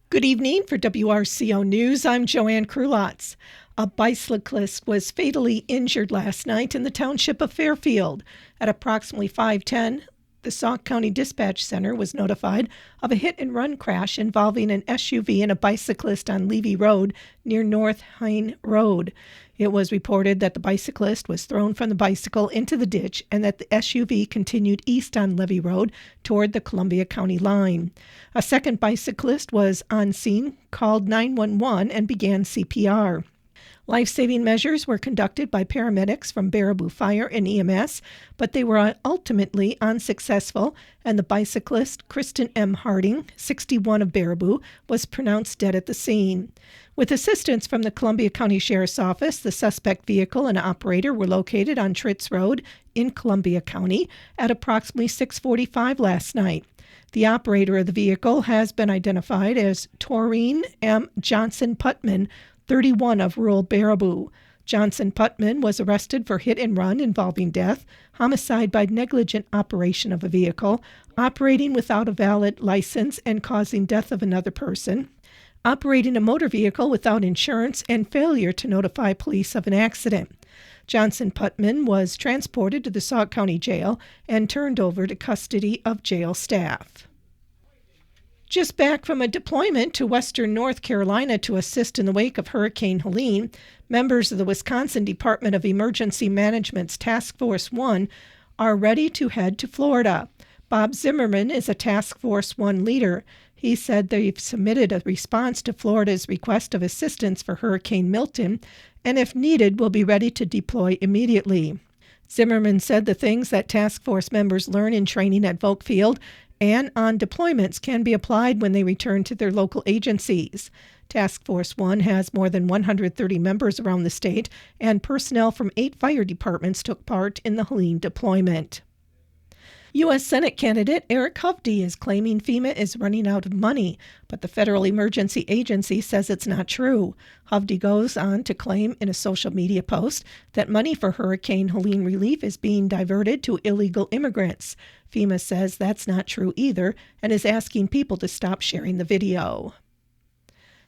Good evening for WRCO News. I'm Joanne Krulotz. A bicyclist was fatally injured last night in the township of Fairfield. At approximately 5:10, the Sauk County Dispatch Center was notified of a hit-and-run crash involving an SUV and a bicyclist on Levy Road near North Hine Road. It was reported that the bicyclist was thrown from the bicycle into the ditch and that the SUV continued east on Levy Road toward the Columbia County line. A second bicyclist was on scene, called 911, and began CPR. Life-saving measures were conducted by paramedics from Baraboo Fire and EMS, but they were ultimately unsuccessful, and the bicyclist, Kristen M. Harding, 61 of Baraboo, was pronounced dead at the scene. With assistance from the Columbia County Sheriff's Office, the suspect vehicle and operator were located on Tritz Road in Columbia County at approximately 6:45 last night. The operator of the vehicle has been identified as Taurine M. Johnson-Putman, 31 of rural Baraboo. Johnson-Putman was arrested for hit and run involving death, homicide by negligent operation of a vehicle, operating without a valid license and causing death of another person, operating a motor vehicle without insurance, and failure to notify police of an accident. Johnson-Putman was transported to the Sauk County Jail and turned over to custody of jail staff. Just back from a deployment to western North Carolina to assist in the wake of Hurricane Helene, members of the Wisconsin Department of Emergency Management's Task Force 1 are ready to head to Florida. Bob Zimmerman is a Task Force 1 leader. He said they've submitted a response to Florida's request of assistance for Hurricane Milton, and if needed, will be ready to deploy immediately. Zimmerman said the things that task force members learn in training at Volk Field and on deployments can be applied when they return to their local agencies. Task Force 1 has more than 130 members around the state, and personnel from 8 fire departments took part in the Helene deployment. U.S. Senate candidate Eric Hovde is claiming FEMA is running out of money, but the Federal Emergency Agency says it's not true. Hovde goes on to claim in a social media post that money for Hurricane Helene relief is being diverted to illegal immigrants. FEMA says that's not true either and is asking people to stop sharing the video.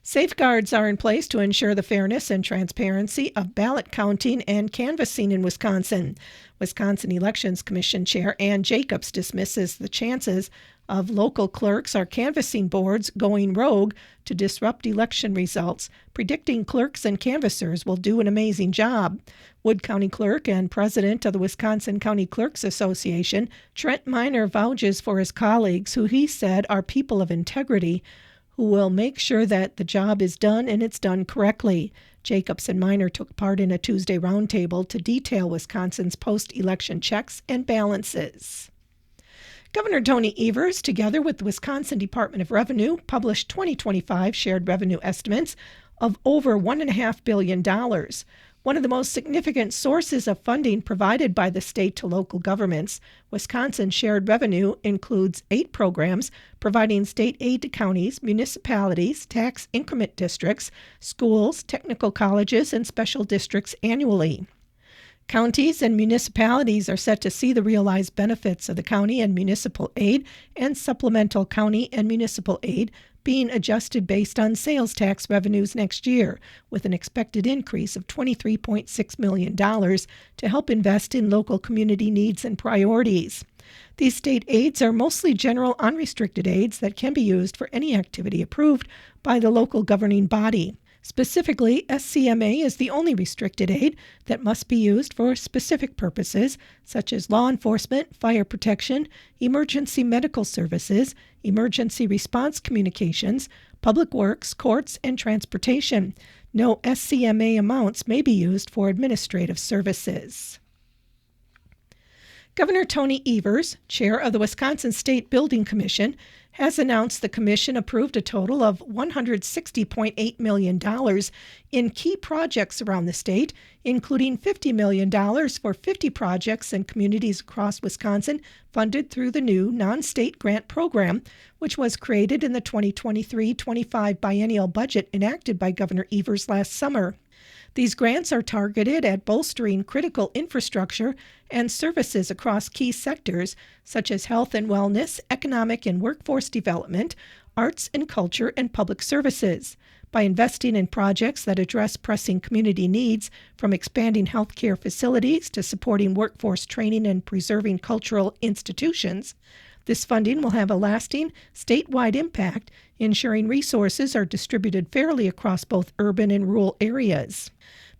Safeguards are in place to ensure the fairness and transparency of ballot counting and canvassing in Wisconsin. Wisconsin Elections Commission Chair Ann Jacobs dismisses the chances of local clerks or canvassing boards going rogue to disrupt election results, predicting clerks and canvassers will do an amazing job. Wood County Clerk and President of the Wisconsin County Clerks Association, Trent Miner, vouches for his colleagues, who he said are people of integrity, who will make sure that the job is done and it's done correctly. Jacobs and Miner took part in a Tuesday roundtable to detail Wisconsin's post-election checks and balances. Governor Tony Evers, together with the Wisconsin Department of Revenue, published 2025 shared revenue estimates of over $1.5 billion. One of the most significant sources of funding provided by the state to local governments, Wisconsin shared revenue includes 8 programs providing state aid to counties, municipalities, tax increment districts, schools, technical colleges, and special districts annually. Counties and municipalities are set to see the realized benefits of the county and municipal aid and supplemental county and municipal aid being adjusted based on sales tax revenues next year, with an expected increase of $23.6 million to help invest in local community needs and priorities. These state aids are mostly general unrestricted aids that can be used for any activity approved by the local governing body. Specifically, SCMA is the only restricted aid that must be used for specific purposes, such as law enforcement, fire protection, emergency medical services, emergency response communications, public works, courts, and transportation. No SCMA amounts may be used for administrative services. Governor Tony Evers, chair of the Wisconsin State Building Commission, has announced the commission approved a total of $160.8 million in key projects around the state, including $50 million for 50 projects in communities across Wisconsin funded through the new non-state grant program, which was created in the 2023-25 biennial budget enacted by Governor Evers last summer. These grants are targeted at bolstering critical infrastructure and services across key sectors such as health and wellness, economic and workforce development, arts and culture, and public services. By investing in projects that address pressing community needs, from expanding healthcare facilities to supporting workforce training and preserving cultural institutions, this funding will have a lasting, statewide impact, ensuring resources are distributed fairly across both urban and rural areas.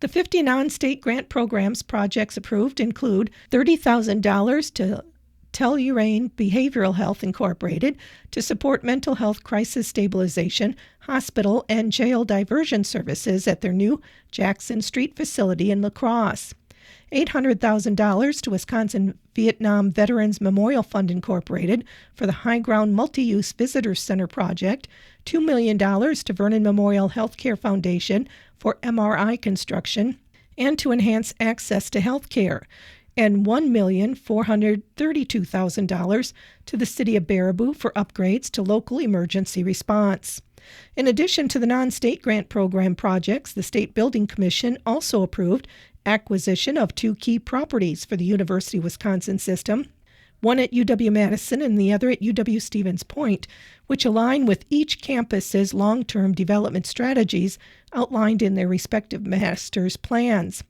The 50 non-state grant programs projects approved include $30,000 to Tellurane Behavioral Health Incorporated to support mental health crisis stabilization, hospital, and jail diversion services at their new Jackson Street facility in La Crosse. $800,000 to Wisconsin Vietnam Veterans Memorial Fund Incorporated for the High Ground Multi-Use Visitor Center project, $2 million to Vernon Memorial Healthcare Foundation for MRI construction and to enhance access to health care, and $1,432,000 to the City of Baraboo for upgrades to local emergency response. In addition to the non-state grant program projects, the State Building Commission also approved acquisition of 2 key properties for the University of Wisconsin system, one at UW-Madison and the other at UW-Stevens Point, which align with each campus's long-term development strategies outlined in their respective master's plans.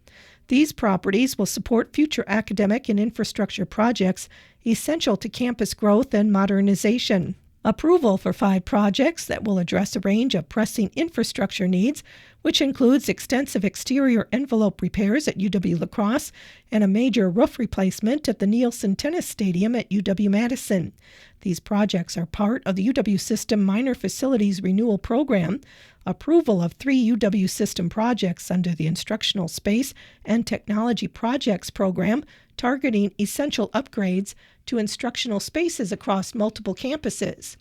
These properties will support future academic and infrastructure projects essential to campus growth and modernization. Approval for 5 projects that will address a range of pressing infrastructure needs, which includes extensive exterior envelope repairs at UW-La Crosse and a major roof replacement at the Nielsen Tennis Stadium at UW-Madison. These projects are part of the UW System Minor Facilities Renewal Program. Approval of 3 UW System projects under the Instructional Space and Technology Projects Program, targeting essential upgrades to instructional spaces across multiple campuses.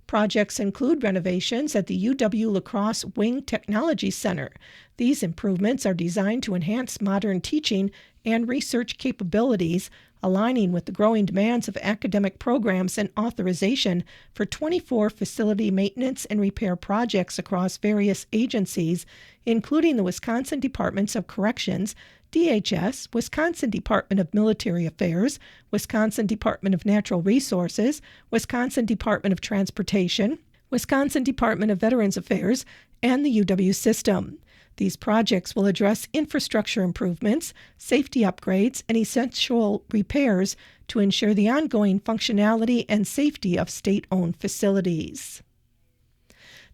Projects include renovations at the UW-La Crosse Wing Technology Center. These improvements are designed to enhance modern teaching and research capabilities, aligning with the growing demands of academic programs and authorization for 24 facility maintenance and repair projects across various agencies, including the Wisconsin Departments of Corrections, DHS, Wisconsin Department of Military Affairs, Wisconsin Department of Natural Resources, Wisconsin Department of Transportation, Wisconsin Department of Veterans Affairs, and the UW system. These projects will address infrastructure improvements, safety upgrades, and essential repairs to ensure the ongoing functionality and safety of state-owned facilities.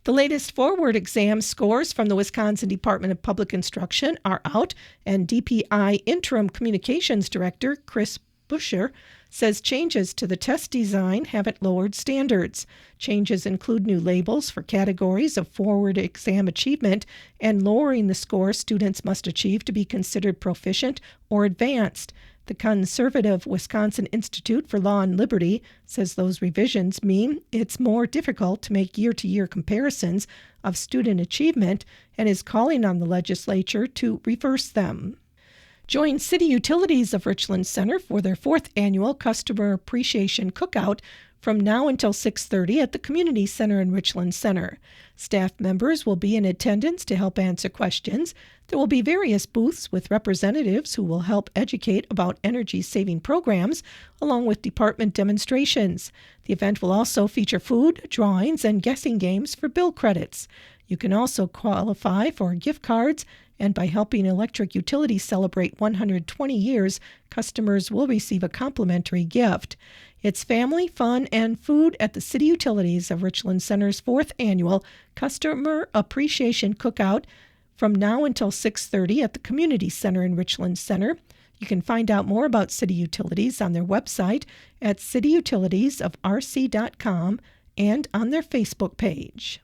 The latest forward exam scores from the Wisconsin Department of Public Instruction are out, and DPI Interim Communications Director Chris Buscher says changes to the test design haven't lowered standards. Changes include new labels for categories of forward exam achievement and lowering the score students must achieve to be considered proficient or advanced. The conservative Wisconsin Institute for Law and Liberty says those revisions mean it's more difficult to make year-to-year comparisons of student achievement and is calling on the legislature to reverse them. Join City Utilities of Richland Center for their 4th annual Customer Appreciation Cookout from now until 6:30 at the Community Center in Richland Center. Staff members will be in attendance to help answer questions. There will be various booths with representatives who will help educate about energy-saving programs, along with department demonstrations. The event will also feature food, drawings, and guessing games for bill credits. You can also qualify for gift cards, and by helping electric utilities celebrate 120 years, customers will receive a complimentary gift. It's family, fun, and food at the City Utilities of Richland Center's 4th annual Customer Appreciation Cookout from now until 6:30 at the Community Center in Richland Center. You can find out more about City Utilities on their website at cityutilitiesofrc.com and on their Facebook page.